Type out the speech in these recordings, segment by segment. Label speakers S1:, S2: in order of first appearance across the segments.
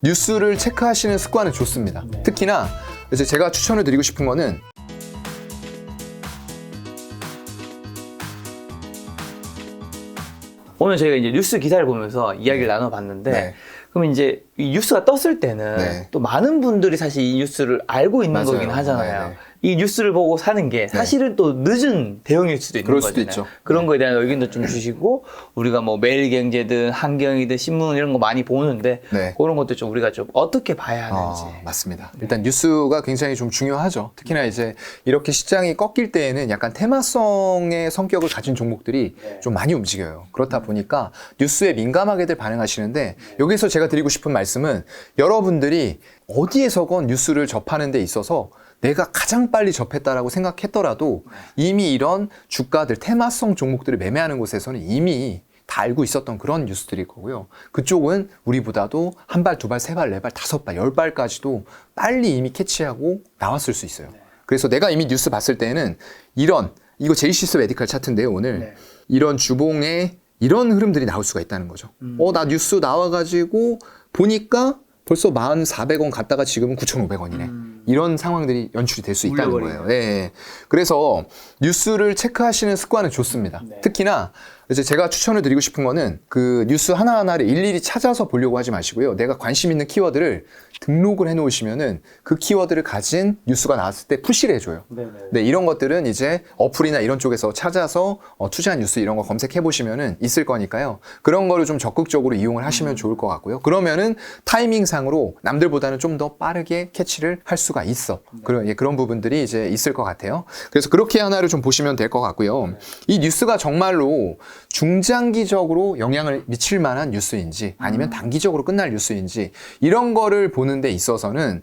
S1: 뉴스를 체크하시는 습관은 좋습니다. 특히나 이제 제가 추천을 드리고 싶은 거는
S2: 오늘 저희가 이제 뉴스 기사를 보면서 이야기를 나눠봤는데,
S1: 네.
S2: 그럼 이제 이 뉴스가 떴을 때는
S1: 네.
S2: 또 많은 분들이 사실 이 뉴스를 알고 있는
S1: 맞아요.
S2: 거긴 하잖아요.
S1: 네네.
S2: 이 뉴스를 보고 사는 게 사실은 또 늦은 대응일 수도 있는
S1: 그럴 수도
S2: 거잖아요.
S1: 있죠.
S2: 그런 거에 대한 의견도 좀 주시고, 우리가 뭐 매일경제든 한경이든 신문 이런 거 많이 보는데
S1: 네.
S2: 그런 것도 좀 우리가 좀 어떻게 봐야 하는지.
S1: 맞습니다. 일단 뉴스가 굉장히 좀 중요하죠. 특히나 이제 이렇게 시장이 꺾일 때에는 약간 테마성의 성격을 가진 종목들이 좀 많이 움직여요. 그렇다 보니까 뉴스에 민감하게들 반응하시는데, 여기서 제가 드리고 싶은 말씀은 여러분들이 어디에서건 뉴스를 접하는 데 있어서 내가 가장 빨리 접했다라고 생각했더라도 이미 이런 주가들, 테마성 종목들을 매매하는 곳에서는 이미 다 알고 있었던 그런 뉴스들일 거고요. 그쪽은 우리보다도 한 발, 두 발, 세 발, 네 발, 다섯 발, 열 발까지도 빨리 이미 캐치하고 나왔을 수 있어요. 그래서 내가 이미 뉴스 봤을 때는 이거 제이시스 메디칼 차트인데요, 오늘. 이런 주봉에 이런 흐름들이 나올 수가 있다는 거죠. 나 뉴스 나와가지고 보니까 벌써 14,400원 갔다가 지금은 9,500원이네. 이런 상황들이 연출이 될 수 있다는 거예요. 네. 그래서 뉴스를 체크하시는 습관은 좋습니다. 특히나 이제 제가 추천을 드리고 싶은 거는 그 뉴스 하나하나를 일일이 찾아서 보려고 하지 마시고요. 내가 관심 있는 키워드를 등록을 해 놓으시면은 그 키워드를 가진 뉴스가 나왔을 때 푸시를 해줘요. 네, 이런 것들은 이제 어플이나 이런 쪽에서 찾아서 투자한 뉴스 이런 거 검색해 보시면은 있을 거니까요. 그런 거를 좀 적극적으로 이용을 하시면 좋을 것 같고요. 그러면은 타이밍상으로 남들보다는 좀 더 빠르게 캐치를 할 수가 있어. 그런 부분들이 이제 있을 것 같아요. 그래서 그렇게 하나를 좀 보시면 될 것 같고요. 이 뉴스가 정말로 중장기적으로 영향을 미칠 만한 뉴스인지 아니면 단기적으로 끝날 뉴스인지 이런 거를 보는 데 있어서는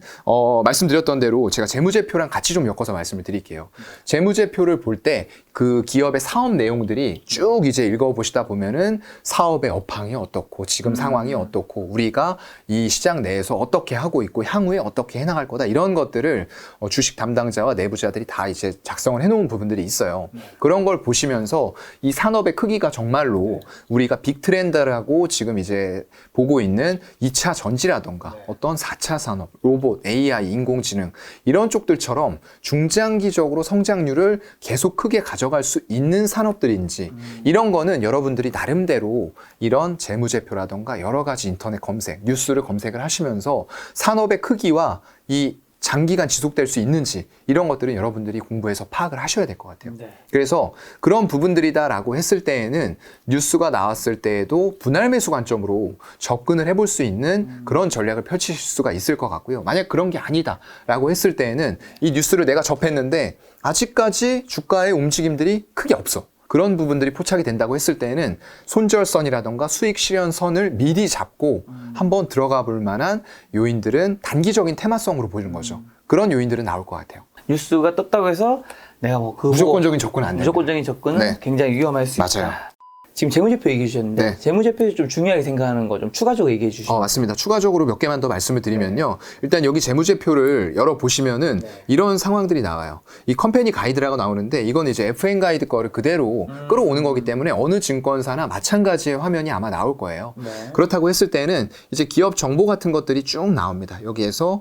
S1: 말씀드렸던 대로 제가 재무제표랑 같이 좀 엮어서 말씀을 드릴게요. 재무제표를 볼 때 그 기업의 사업 내용들이 쭉 이제 읽어보시다 보면은 사업의 업황이 어떻고 지금 상황이 어떻고 우리가 이 시장 내에서 어떻게 하고 있고 향후에 어떻게 해나갈 거다 이런 것들을 주식 담당자와 내부자들이 다 이제 작성을 해놓은 부분들이 있어요. 그런 걸 보시면서 이 산업의 크기가 정말로 우리가 빅트렌드라고 지금 이제 보고 있는 2차 전지라던가 어떤 4차 산업, 로봇, AI, 인공지능 이런 쪽들처럼 중장기적으로 성장률을 계속 크게 가져갈 수 있는 산업들인지 이런 거는 여러분들이 나름대로 이런 재무제표라던가 여러 가지 인터넷 검색, 뉴스를 검색을 하시면서 산업의 크기와 이 장기간 지속될 수 있는지 이런 것들은 여러분들이 공부해서 파악을 하셔야 될 것 같아요. 그래서 그런 부분들이다라고 했을 때에는 뉴스가 나왔을 때에도 분할 매수 관점으로 접근을 해볼 수 있는 그런 전략을 펼치실 수가 있을 것 같고요. 만약 그런 게 아니다라고 했을 때에는 이 뉴스를 내가 접했는데 아직까지 주가의 움직임들이 크게 없어. 그런 부분들이 포착이 된다고 했을 때는 손절선이라던가 수익 실현선을 미리 잡고 한번 들어가 볼 만한 요인들은 단기적인 테마성으로 보이는 거죠. 그런 요인들은 나올 것 같아요.
S2: 뉴스가 떴다고 해서 내가 뭐 그
S1: 무조건적인 접근은 안 됩니다.
S2: 무조건적인 접근은 굉장히 위험할 수
S1: 맞아요.
S2: 있다. 지금 재무제표 얘기해 주셨는데 재무제표에서 좀 중요하게 생각하는 거 좀 추가적으로 얘기해 주시죠.
S1: 맞습니다. 추가적으로 몇 개만 더 말씀을 드리면요. 일단 여기 재무제표를 열어보시면은 이런 상황들이 나와요. 이 컴퍼니 가이드라고 나오는데 이건 이제 FN 가이드 거를 그대로 끌어오는 거기 때문에 어느 증권사나 마찬가지의 화면이 아마 나올 거예요. 그렇다고 했을 때는 이제 기업 정보 같은 것들이 쭉 나옵니다. 여기에서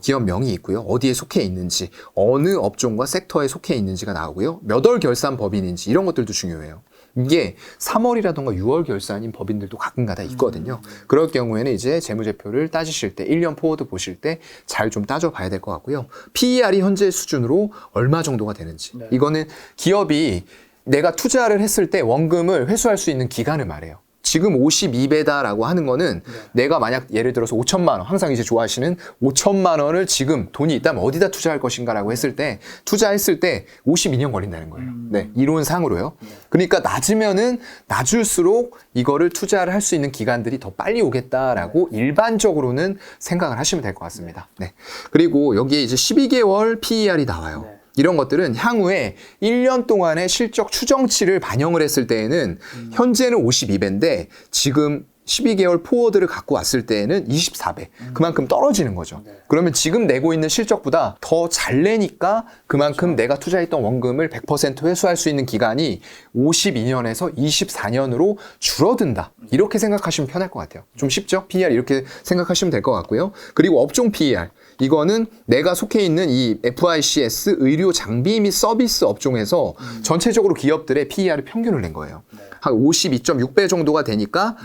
S1: 기업명이 있고요. 어디에 속해 있는지, 어느 업종과 섹터에 속해 있는지가 나오고요. 몇 월 결산 법인인지 이런 것들도 중요해요. 이게 3월이라던가 6월 결산인 법인들도 가끔가다 있거든요. 그럴 경우에는 이제 재무제표를 따지실 때 1년 포워드 보실 때 잘 좀 따져봐야 될 것 같고요. PER이 현재 수준으로 얼마 정도가 되는지. 이거는 기업이 내가 투자를 했을 때 원금을 회수할 수 있는 기간을 말해요. 지금 52배다라고 하는 거는 내가 만약 예를 들어서 5천만 원, 항상 이제 좋아하시는 5천만 원을 지금 돈이 있다면 어디다 투자할 것인가라고 했을 때 투자했을 때 52년 걸린다는 거예요. 네, 이론상으로요. 그러니까 낮으면은 낮을수록 이거를 투자를 할 수 있는 기간들이 더 빨리 오겠다라고 일반적으로는 생각을 하시면 될 것 같습니다. 네. 그리고 여기에 이제 12개월 PER이 나와요. 이런 것들은 향후에 1년 동안의 실적 추정치를 반영을 했을 때에는 현재는 52배인데 지금 12개월 포워드를 갖고 왔을 때에는 24배. 그만큼 떨어지는 거죠. 그러면 지금 내고 있는 실적보다 더 잘 내니까 그만큼 내가 투자했던 원금을 100% 회수할 수 있는 기간이 52년에서 24년으로 줄어든다. 이렇게 생각하시면 편할 것 같아요. 좀 쉽죠? PER 이렇게 생각하시면 될 것 같고요. 그리고 업종 PER. 이거는 내가 속해 있는 이 FICS 의료 장비 및 서비스 업종에서 전체적으로 기업들의 PER의 평균을 낸 거예요. 한 52.6배 정도가 되니까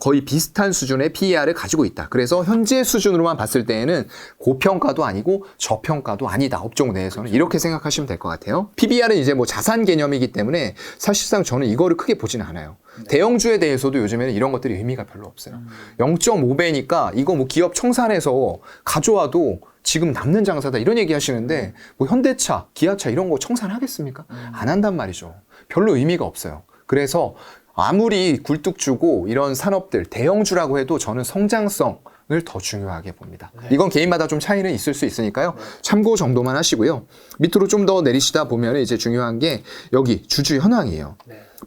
S1: 거의 비슷한 수준의 PER을 가지고 있다. 그래서 현재 수준으로만 봤을 때에는 고평가도 아니고 저평가도 아니다. 업종 내에서는 이렇게 생각하시면 될 것 같아요. PBR은 이제 뭐 자산 개념이기 때문에 사실상 저는 이거를 크게 보지는 않아요. 대형주에 대해서도 요즘에는 이런 것들이 의미가 별로 없어요. 0.5배니까 이거 뭐 기업 청산해서 가져와도 지금 남는 장사다 이런 얘기 하시는데 뭐 현대차, 기아차 이런 거 청산하겠습니까? 안 한단 말이죠. 별로 의미가 없어요. 그래서 아무리 굴뚝 주고 이런 산업들 대형주라고 해도 저는 성장성을 더 중요하게 봅니다. 이건 개인마다 좀 차이는 있을 수 있으니까요. 참고 정도만 하시고요. 밑으로 좀 더 내리시다 보면 이제 중요한 게 여기 주주 현황이에요.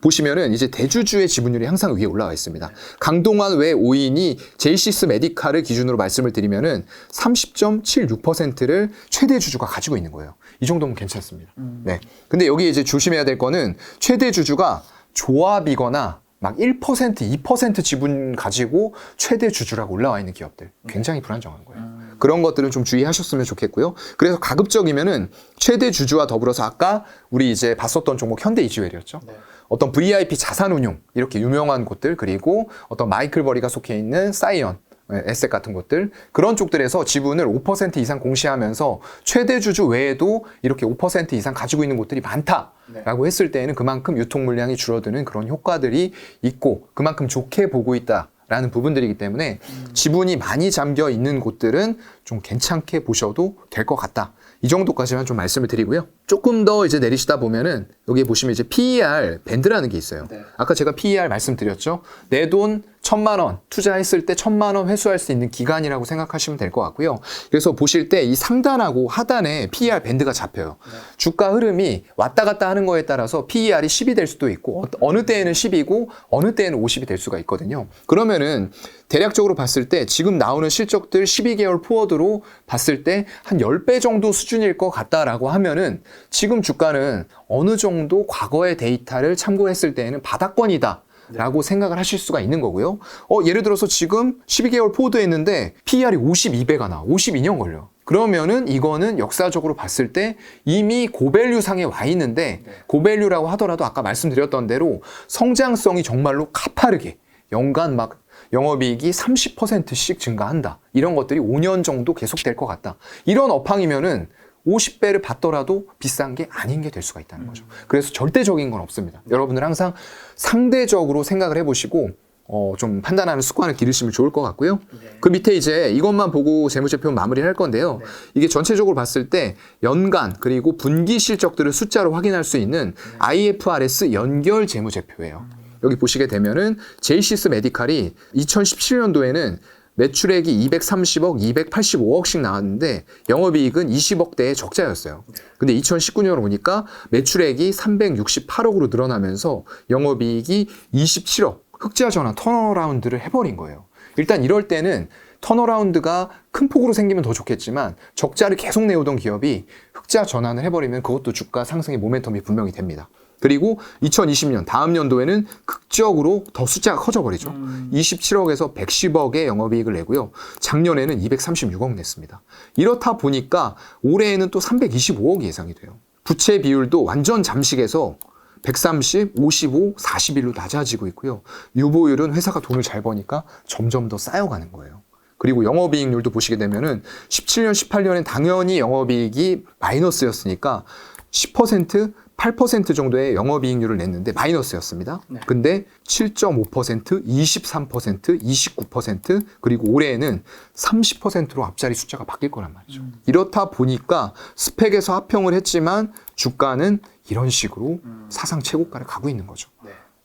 S1: 보시면은 이제 대주주의 지분율이 항상 위에 올라와 있습니다. 강동원 외 5인이 제이시스 메디칼을 기준으로 말씀을 드리면은 30.76%를 최대 주주가 가지고 있는 거예요. 이 정도면 괜찮습니다. 네. 근데 여기 이제 조심해야 될 거는 최대 주주가 조합이거나 막 1%, 2% 지분 가지고 최대 주주라고 올라와 있는 기업들 굉장히 불안정한 거예요. 그런 것들은 좀 주의하셨으면 좋겠고요. 그래서 가급적이면은 최대 주주와 더불어서 아까 우리 이제 봤었던 종목 현대이지웰이었죠. 어떤 VIP 자산운용 이렇게 유명한 곳들 그리고 어떤 마이클 버리가 속해 있는 사이언 에셋 같은 것들 그런 쪽들에서 지분을 5% 이상 공시하면서 최대 주주 외에도 이렇게 5% 이상 가지고 있는 곳들이 많다라고 했을 때에는 그만큼 유통 물량이 줄어드는 그런 효과들이 있고 그만큼 좋게 보고 있다라는 부분들이기 때문에 지분이 많이 잠겨 있는 곳들은 좀 괜찮게 보셔도 될 것 같다. 이 정도까지만 좀 말씀을 드리고요. 조금 더 이제 내리시다 보면은 여기 보시면 이제 PER 밴드라는 게 있어요. 아까 제가 PER 말씀드렸죠. 내 돈 1,000만 원 투자했을 때 1,000만 원 회수할 수 있는 기간이라고 생각하시면 될 것 같고요. 그래서 보실 때 이 상단하고 하단에 PER 밴드가 잡혀요. 주가 흐름이 왔다 갔다 하는 거에 따라서 PER이 10이 될 수도 있고 어느 때에는 10이고 어느 때에는 50이 될 수가 있거든요. 그러면은 대략적으로 봤을 때 지금 나오는 실적들 12개월 포워드로 봤을 때 한 10배 정도 수준일 것 같다라고 하면은 지금 주가는 어느 정도 과거의 데이터를 참고했을 때에는 바닥권이다. 라고 생각을 하실 수가 있는 거고요. 예를 들어서 지금 12개월 포워드 했는데 PER이 52배가 나와. 52년 걸려. 그러면은 이거는 역사적으로 봤을 때 이미 고밸류 상에 와 있는데 고밸류라고 하더라도 아까 말씀드렸던 대로 성장성이 정말로 가파르게 연간 막 영업이익이 30%씩 증가한다. 이런 것들이 5년 정도 계속될 것 같다. 이런 업황이면은 50배를 받더라도 비싼 게 아닌 게 될 수가 있다는 거죠. 그래서 절대적인 건 없습니다. 여러분들 항상 상대적으로 생각을 해보시고 좀 판단하는 습관을 기르시면 좋을 것 같고요. 그 밑에 이제 이것만 보고 재무제표 마무리를 할 건데요. 이게 전체적으로 봤을 때 연간 그리고 분기 실적들을 숫자로 확인할 수 있는 IFRS 연결 재무제표예요. 여기 보시게 되면은 제이시스 메디칼이 2017년도에는 매출액이 230억, 285억씩 나왔는데 영업이익은 20억대의 적자였어요. 근데 2019년으로 보니까 매출액이 368억으로 늘어나면서 영업이익이 27억, 흑자 전환, 턴어라운드를 해버린 거예요. 일단 이럴 때는 턴어라운드가 큰 폭으로 생기면 더 좋겠지만 적자를 계속 내오던 기업이 흑자 전환을 해버리면 그것도 주가 상승의 모멘텀이 분명히 됩니다. 그리고 2020년 다음 연도에는 극적으로 더 숫자가 커져버리죠. 27억에서 110억의 영업이익을 내고요. 작년에는 236억 냈습니다. 이렇다 보니까 올해에는 또 325억이 예상이 돼요. 부채 비율도 완전 잠식에서 130, 55, 41로 낮아지고 있고요. 유보율은 회사가 돈을 잘 버니까 점점 더 쌓여가는 거예요. 그리고 영업이익률도 보시게 되면은 17년, 18년엔 당연히 영업이익이 마이너스였으니까 10%, 8% 정도의 영업이익률을 냈는데 마이너스였습니다. 근데 7.5%, 23%, 29% 그리고 올해에는 30%로 앞자리 숫자가 바뀔 거란 말이죠. 이렇다 보니까 스펙에서 하평을 했지만 주가는 이런 식으로 사상 최고가를 가고 있는 거죠.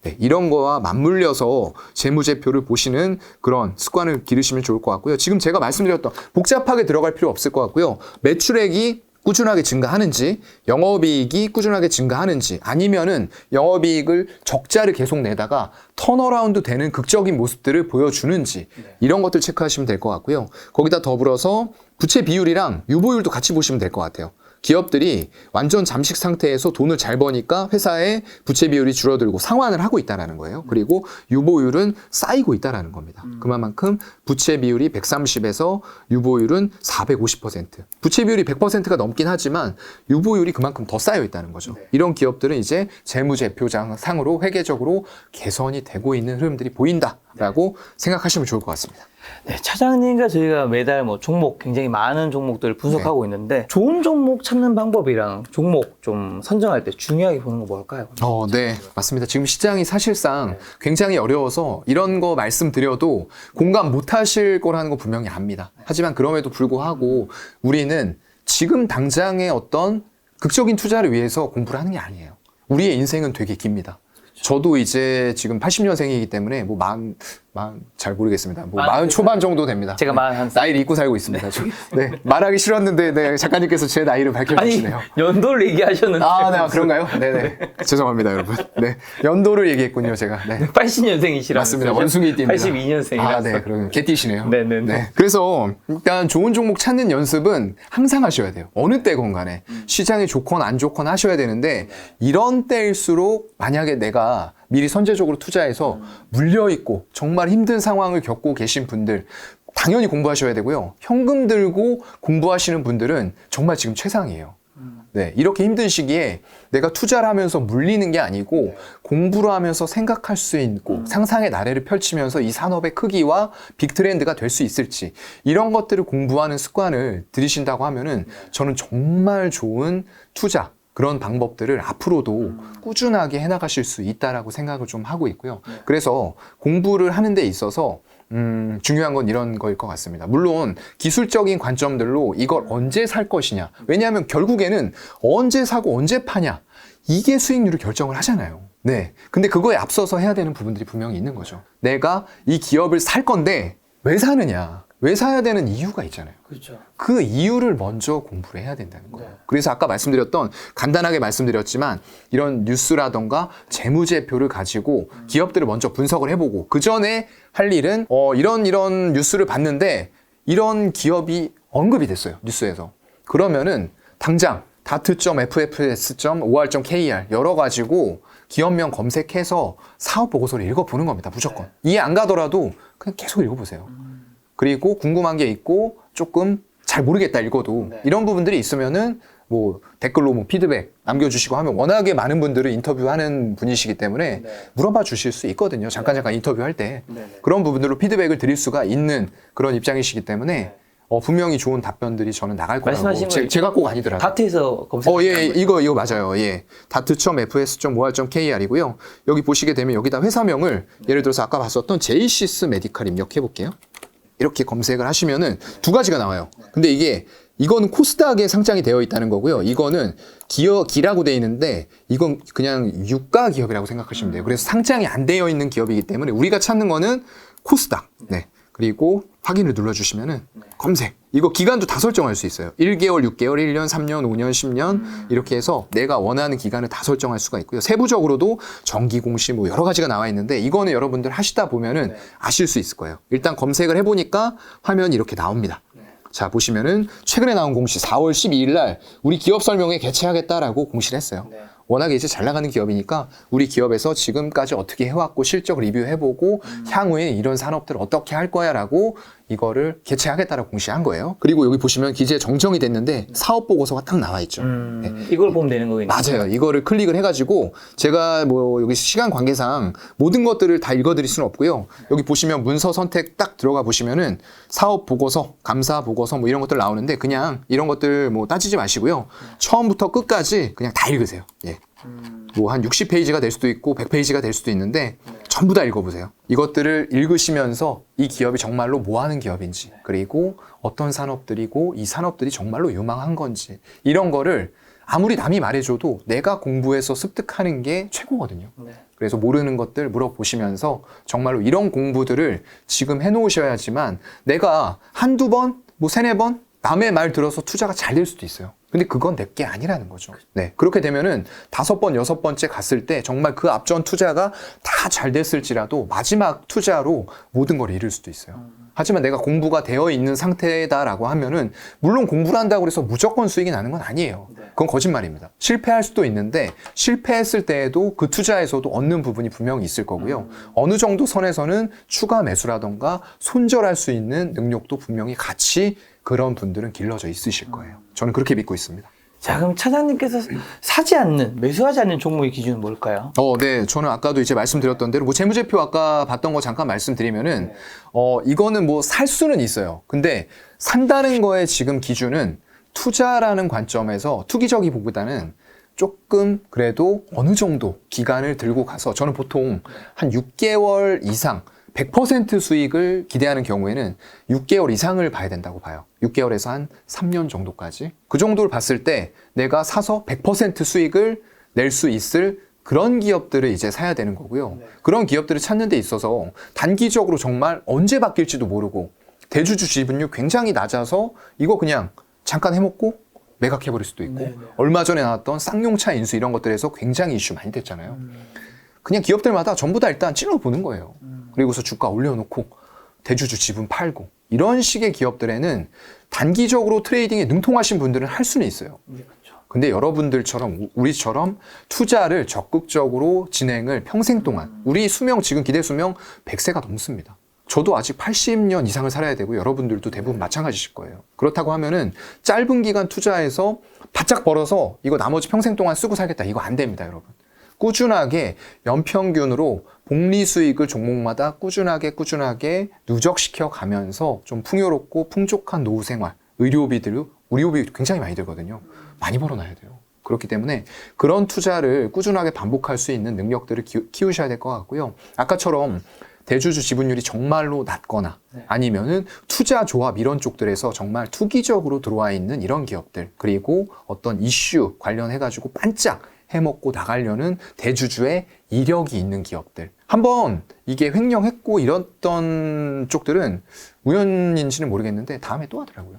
S1: 네, 이런 거와 맞물려서 재무제표를 보시는 그런 습관을 기르시면 좋을 것 같고요. 지금 제가 말씀드렸던 복잡하게 들어갈 필요 없을 것 같고요. 매출액이 꾸준하게 증가하는지, 영업이익이 꾸준하게 증가하는지, 아니면은 영업이익을 적자를 계속 내다가 턴어라운드 되는 극적인 모습들을 보여주는지, 이런 것들 체크하시면 될 것 같고요. 거기다 더불어서 부채 비율이랑 유보율도 같이 보시면 될 것 같아요. 기업들이 완전 잠식 상태에서 돈을 잘 버니까 회사의 부채 비율이 줄어들고 상환을 하고 있다는 거예요. 그리고 유보율은 쌓이고 있다는 겁니다. 그만큼 부채 비율이 130에서 유보율은 450%. 부채 비율이 100%가 넘긴 하지만 유보율이 그만큼 더 쌓여 있다는 거죠. 이런 기업들은 이제 재무제표상으로 회계적으로 개선이 되고 있는 흐름들이 보인다라고 생각하시면 좋을 것 같습니다.
S2: 네, 차장님과 저희가 매달 뭐 종목 굉장히 많은 종목들을 분석하고 있는데 좋은 종목 찾는 방법이랑 종목 좀 선정할 때 중요하게 보는 거 뭘까요?
S1: 네, 맞습니다. 지금 시장이 사실상 굉장히 어려워서 이런 거 말씀드려도 공감 못 하실 거라는 거 분명히 압니다. 하지만 그럼에도 불구하고 우리는 지금 당장의 어떤 극적인 투자를 위해서 공부를 하는 게 아니에요. 우리의 인생은 되게 깁니다. 저도 이제 지금 80년생이기 때문에 잘 모르겠습니다. 40 초반 정도 됩니다.
S2: 제가 41살.
S1: 나이를 잊고 살고 있습니다. 네, 말하기 싫었는데 네, 작가님께서 제 나이를 밝혀주시네요.
S2: 아니, 연도를 얘기하셨는데.
S1: 네, 그런가요? 네네. 죄송합니다, 여러분. 네, 연도를 얘기했군요, 제가. 네.
S2: 80년생이시라고.
S1: 맞습니다. 원숭이띠입니다.
S2: 82년생이라서.
S1: 네, 그러면 개띠시네요.
S2: 네네네.
S1: 네. 그래서 일단 좋은 종목 찾는 연습은 항상 하셔야 돼요. 어느 때건 간에. 시장이 좋건 안 좋건 하셔야 되는데 이런 때일수록 만약에 내가 미리 선제적으로 투자해서 물려있고 정말 힘든 상황을 겪고 계신 분들 당연히 공부하셔야 되고요. 현금 들고 공부하시는 분들은 정말 지금 최상이에요. 네, 이렇게 힘든 시기에 내가 투자를 하면서 물리는 게 아니고 공부를 하면서 생각할 수 있고 상상의 나래를 펼치면서 이 산업의 크기와 빅트렌드가 될 수 있을지 이런 것들을 공부하는 습관을 들이신다고 하면은 저는 정말 좋은 투자 그런 방법들을 앞으로도 꾸준하게 해나가실 수 있다라고 생각을 좀 하고 있고요. 그래서 공부를 하는 데 있어서 중요한 건 이런 거일 것 같습니다. 물론 기술적인 관점들로 이걸 언제 살 것이냐. 왜냐하면 결국에는 언제 사고 언제 파냐. 이게 수익률을 결정을 하잖아요. 네. 근데 그거에 앞서서 해야 되는 부분들이 분명히 있는 거죠. 내가 이 기업을 살 건데 왜 사느냐. 왜 사야 되는 이유가 있잖아요.
S2: 그렇죠.
S1: 그 이유를 먼저 공부를 해야 된다는 거예요. 그래서 아까 말씀드렸던 간단하게 말씀드렸지만 이런 뉴스라던가 재무제표를 가지고 기업들을 먼저 분석을 해보고 그 전에 할 일은 이런 뉴스를 봤는데 이런 기업이 언급이 됐어요. 뉴스에서. 그러면은 당장 data.ffs.or.kr 열어가지고 기업명 검색해서 사업 보고서를 읽어보는 겁니다. 무조건. 이해 안 가더라도 그냥 계속 읽어보세요. 그리고 궁금한 게 있고 조금 잘 모르겠다 읽어도 이런 부분들이 있으면은 뭐 댓글로 뭐 피드백 남겨주시고 하면 워낙에 많은 분들을 인터뷰하는 분이시기 때문에 물어봐 주실 수 있거든요. 잠깐 인터뷰할 때 그런 부분들로 피드백을 드릴 수가 있는 그런 입장이시기 때문에 분명히 좋은 답변들이 저는 나갈 거라고 제가 꼭 아니더라고요.
S2: 다트에서 검색.
S1: 예, 이거 맞아요. 예. data.fs.or.kr이고요. 여기 보시게 되면 여기다 회사명을 예를 들어서 아까 봤었던 제이시스 메디칼 입력해 볼게요. 이렇게 검색을 하시면은 두 가지가 나와요. 근데 이거는 코스닥에 상장이 되어 있다는 거고요. 이거는 기라고 되어 있는데 이건 그냥 유가 기업이라고 생각하시면 돼요. 그래서 상장이 안 되어 있는 기업이기 때문에 우리가 찾는 거는 코스닥. 네. 그리고 확인을 눌러주시면은 검색. 이거 기간도 다 설정할 수 있어요. 1개월, 6개월, 1년, 3년, 5년, 10년 이렇게 해서 내가 원하는 기간을 다 설정할 수가 있고요. 세부적으로도 정기 공시 뭐 여러 가지가 나와 있는데 이거는 여러분들 하시다 보면은 아실 수 있을 거예요. 일단 검색을 해보니까 화면이 이렇게 나옵니다. 자, 보시면은 최근에 나온 공시 4월 12일 날 우리 기업 설명회 개최하겠다라고 공시를 했어요. 워낙에 이제 잘 나가는 기업이니까 우리 기업에서 지금까지 어떻게 해왔고 실적 리뷰해보고 향후에 이런 산업들을 어떻게 할 거야 라고 이거를 개최하겠다라고 공시한 거예요. 그리고 여기 보시면 기재 정정이 됐는데 사업 보고서가 딱 나와 있죠. 네.
S2: 이걸 보면 되는 거겠네요.
S1: 맞아요. 이거를 클릭을 해가지고 제가 뭐 여기 시간 관계상 모든 것들을 다 읽어드릴 수는 없고요. 여기 보시면 문서 선택 딱 들어가 보시면은 사업 보고서, 감사 보고서 뭐 이런 것들 나오는데 그냥 이런 것들 뭐 따지지 마시고요. 처음부터 끝까지 그냥 다 읽으세요. 예. 뭐 한 60페이지가 될 수도 있고 100페이지가 될 수도 있는데 전부 다 읽어보세요. 이것들을 읽으시면서 이 기업이 정말로 뭐 하는 기업인지 그리고 어떤 산업들이고 이 산업들이 정말로 유망한 건지 이런 거를 아무리 남이 말해줘도 내가 공부해서 습득하는 게 최고거든요. 그래서 모르는 것들 물어보시면서 정말로 이런 공부들을 지금 해놓으셔야지만 내가 한두 번, 뭐 세네 번 남의 말 들어서 투자가 잘 될 수도 있어요. 근데 그건 내게 아니라는 거죠. 네. 그렇게 되면은 5번, 6번째 갔을 때 정말 그 앞전 투자가 다 잘 됐을지라도 마지막 투자로 모든 걸 잃을 수도 있어요. 하지만 내가 공부가 되어 있는 상태다라고 하면은 물론 공부를 한다고 해서 무조건 수익이 나는 건 아니에요. 그건 거짓말입니다. 실패할 수도 있는데 실패했을 때에도 그 투자에서도 얻는 부분이 분명히 있을 거고요. 어느 정도 선에서는 추가 매수라던가 손절할 수 있는 능력도 분명히 같이 그런 분들은 길러져 있으실 거예요. 저는 그렇게 믿고 있습니다.
S2: 자, 그럼 차장님께서 사지 않는, 매수하지 않는 종목의 기준은 뭘까요?
S1: 네. 저는 아까도 이제 말씀드렸던 대로, 재무제표 아까 봤던 거 잠깐 말씀드리면은, 이거는 살 수는 있어요. 근데 산다는 거의 지금 기준은 투자라는 관점에서 투기적이보다는 조금 그래도 어느 정도 기간을 들고 가서 저는 보통 한 6개월 이상 100% 수익을 기대하는 경우에는 6개월 이상을 봐야 된다고 봐요. 6개월에서 한 3년 정도까지. 그 정도를 봤을 때 내가 사서 100% 수익을 낼 수 있을 그런 기업들을 이제 사야 되는 거고요. 그런 기업들을 찾는 데 있어서 단기적으로 정말 언제 바뀔지도 모르고 대주주 지분율 굉장히 낮아서 이거 그냥 잠깐 해먹고 매각해버릴 수도 있고 얼마 전에 나왔던 쌍용차 인수 이런 것들에서 굉장히 이슈 많이 됐잖아요. 그냥 기업들마다 전부 다 일단 찔러보는 거예요. 그리고서 주가 올려놓고 대주주 지분 팔고 이런 식의 기업들에는 단기적으로 트레이딩에 능통하신 분들은 할 수는 있어요. 근데 여러분들처럼 우리처럼 투자를 적극적으로 진행을 평생 동안 우리 수명 지금 기대 수명 100세가 넘습니다. 저도 아직 80년 이상을 살아야 되고 여러분들도 대부분 마찬가지실 거예요. 그렇다고 하면은 짧은 기간 투자해서 바짝 벌어서 이거 나머지 평생 동안 쓰고 살겠다 이거 안 됩니다, 여러분. 꾸준하게 연평균으로 복리 수익을 종목마다 꾸준하게 누적시켜 가면서 좀 풍요롭고 풍족한 노후 생활, 의료비 굉장히 많이 들거든요. 많이 벌어놔야 돼요. 그렇기 때문에 그런 투자를 꾸준하게 반복할 수 있는 능력들을 키우셔야 될 것 같고요. 아까처럼 대주주 지분율이 정말로 낮거나 아니면은 투자 조합 이런 쪽들에서 정말 투기적으로 들어와 있는 이런 기업들, 그리고 어떤 이슈 관련해가지고 반짝 해먹고 나가려는 대주주의 이력이 있는 기업들. 한번 이게 횡령했고 이랬던 쪽들은 우연인지는 모르겠는데 다음에 또 하더라고요.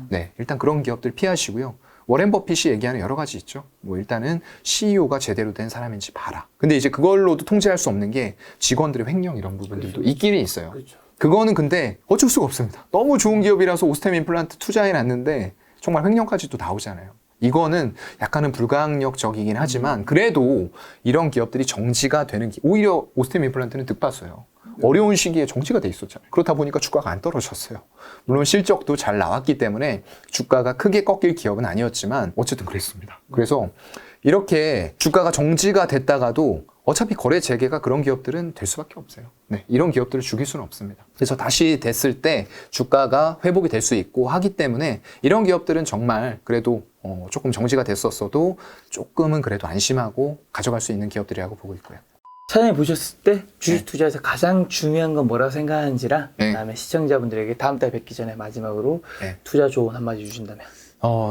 S1: 네, 일단 그런 기업들 피하시고요. 워렌 버핏이 얘기하는 여러 가지 있죠. 일단은 CEO가 제대로 된 사람인지 봐라. 근데 이제 그걸로도 통제할 수 없는 게 직원들의 횡령 이런 부분들도 있기는 있어요. 그거는 근데 어쩔 수가 없습니다. 너무 좋은 기업이라서 오스템 임플란트 투자해놨는데 정말 횡령까지도 나오잖아요. 이거는 약간은 불가항력적이긴 하지만 그래도 이런 기업들이 정지가 되는 오히려 오스템 임플란트는 득봤어요. 어려운 시기에 정지가 돼 있었잖아요. 그렇다 보니까 주가가 안 떨어졌어요. 물론 실적도 잘 나왔기 때문에 주가가 크게 꺾일 기업은 아니었지만 어쨌든 그랬습니다. 그래서 이렇게 주가가 정지가 됐다가도 어차피 거래 재개가 그런 기업들은 될 수밖에 없어요. 네, 이런 기업들을 죽일 수는 없습니다. 그래서 다시 됐을 때 주가가 회복이 될 수 있고 하기 때문에 이런 기업들은 정말 그래도 조금 정지가 됐었어도 조금은 그래도 안심하고 가져갈 수 있는 기업들이라고 보고 있고요.
S2: 차장님 보셨을 때 주식 투자에서 가장 중요한 건 뭐라고 생각하는지랑 그다음에 시청자분들에게 다음 달 뵙기 전에 마지막으로 투자 조언 한마디 주신다면.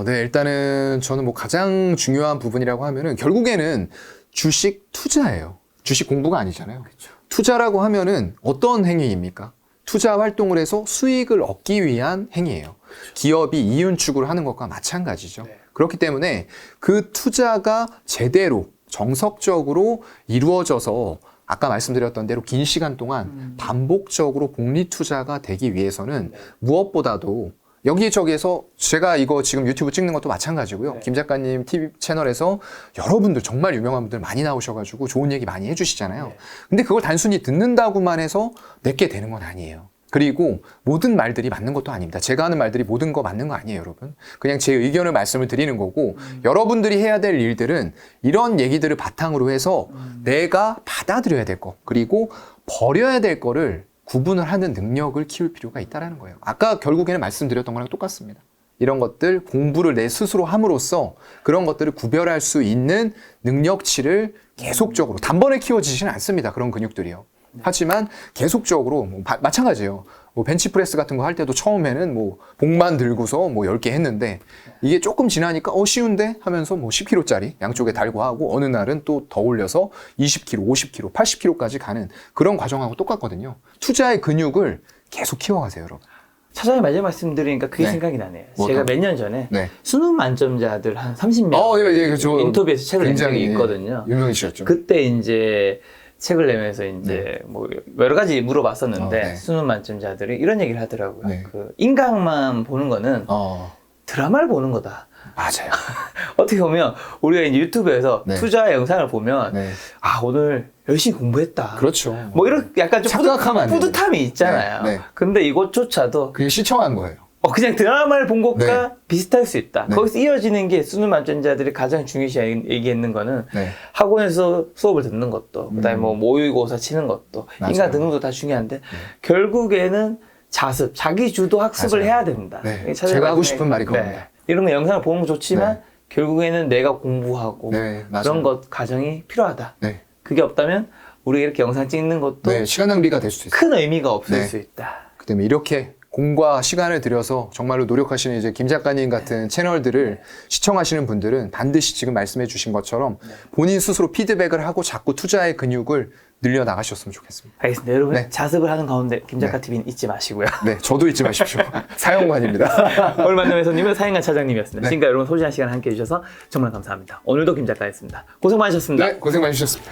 S1: 네, 일단은 저는 가장 중요한 부분이라고 하면은 결국에는 주식 투자예요. 주식 공부가 아니잖아요. 그렇죠. 투자라고 하면은 어떤 행위입니까? 투자 활동을 해서 수익을 얻기 위한 행위예요. 그렇죠. 기업이 이윤축을 하는 것과 마찬가지죠. 그렇기 때문에 그 투자가 제대로 정석적으로 이루어져서 아까 말씀드렸던 대로 긴 시간 동안 반복적으로 복리 투자가 되기 위해서는 무엇보다도 여기저기에서 제가 이거 지금 유튜브 찍는 것도 마찬가지고요. 김 작가님 TV 채널에서 여러분들 정말 유명한 분들 많이 나오셔가지고 좋은 얘기 많이 해주시잖아요. 근데 그걸 단순히 듣는다고만 해서 내게 되는 건 아니에요. 그리고 모든 말들이 맞는 것도 아닙니다. 제가 하는 말들이 모든 거 맞는 거 아니에요, 여러분. 그냥 제 의견을 말씀을 드리는 거고 여러분들이 해야 될 일들은 이런 얘기들을 바탕으로 해서 내가 받아들여야 될 거, 그리고 버려야 될 거를 구분을 하는 능력을 키울 필요가 있다는 거예요. 아까 결국에는 말씀드렸던 거랑 똑같습니다. 이런 것들 공부를 내 스스로 함으로써 그런 것들을 구별할 수 있는 능력치를 계속적으로 단번에 키워지지는 않습니다. 그런 근육들이요. 하지만 계속적으로 마찬가지예요. 벤치프레스 같은 거 할 때도 처음에는 복만 들고서 10개 했는데 이게 조금 지나니까 쉬운데 하면서 10kg짜리 양쪽에 달고 하고 어느 날은 또 더 올려서 20kg, 50kg, 80kg까지 가는 그런 과정하고 똑같거든요. 투자의 근육을 계속 키워가세요, 여러분.
S2: 차장님 마지막 말씀드리니까 그게
S1: 네.
S2: 생각이 나네요.
S1: 뭐가?
S2: 제가 몇 년 전에
S1: 네.
S2: 수능 만점자들 한 30명
S1: 예, 예, 저
S2: 인터뷰에서 책을 낸 적이
S1: 굉장히
S2: 있거든요.
S1: 유명해지셨죠.
S2: 그때 이제 책을 내면서 이제 뭐 여러 가지 물어봤었는데
S1: 네.
S2: 수능 만점자들이 이런 얘기를 하더라고요.
S1: 네.
S2: 그 인강만 보는 거는 드라마를 보는 거다.
S1: 맞아요.
S2: 어떻게 보면 우리가 이제 유튜브에서
S1: 네.
S2: 투자 영상을 보면
S1: 네.
S2: 아 오늘 열심히 공부했다.
S1: 그렇죠.
S2: 뭐 이런 약간 좀
S1: 착각하면 안 돼요.
S2: 뿌듯함이 있잖아요.
S1: 네, 네.
S2: 근데 이것조차도
S1: 그게 시청한 거예요.
S2: 그냥 드라마를 본 것과 비슷할 수 있다.
S1: 네.
S2: 거기서 이어지는 게 수능 만점자들이 가장 중요시 얘기했는 거는
S1: 네.
S2: 학원에서 수업을 듣는 것도, 그다음에 뭐 모의고사 치는 것도,
S1: 맞아요.
S2: 인강 듣는 것도 다 중요한데 결국에는 자습, 자기 주도 학습을
S1: 맞아요.
S2: 해야 된다.
S1: 네.
S2: 차라리
S1: 제가 하고
S2: 말씀해-
S1: 싶은 말이 그겁니다.
S2: 이런 거 영상을 보는 거 좋지만
S1: 네.
S2: 결국에는 내가 공부하고
S1: 네, 맞아요.
S2: 그런 것 과정이 필요하다.
S1: 네.
S2: 그게 없다면 우리가 이렇게 영상 찍는 것도
S1: 네, 시간 낭비가 될 수 있어요.
S2: 큰 의미가 없을
S1: 네.
S2: 수 있다.
S1: 그 때문에 이렇게 공과 시간을 들여서 정말로 노력하시는 이제 김 작가님 같은 채널들을 시청하시는 분들은 반드시 지금 말씀해 주신 것처럼 본인 스스로 피드백을 하고 자꾸 투자의 근육을 늘려 나가셨으면 좋겠습니다.
S2: 알겠습니다. 여러분
S1: 네.
S2: 자습을 하는 가운데 김작가 TV는 잊지 마시고요.
S1: 네, 저도 잊지 마십시오. 사연관입니다.
S2: 오늘 만난 회원님은 사인관 차장님이었습니다.
S1: 네.
S2: 지금까지 여러분 소중한 시간 함께 해주셔서 정말 감사합니다. 오늘도 김작가였습니다. 고생 많으셨습니다.
S1: 네, 고생 많으셨습니다.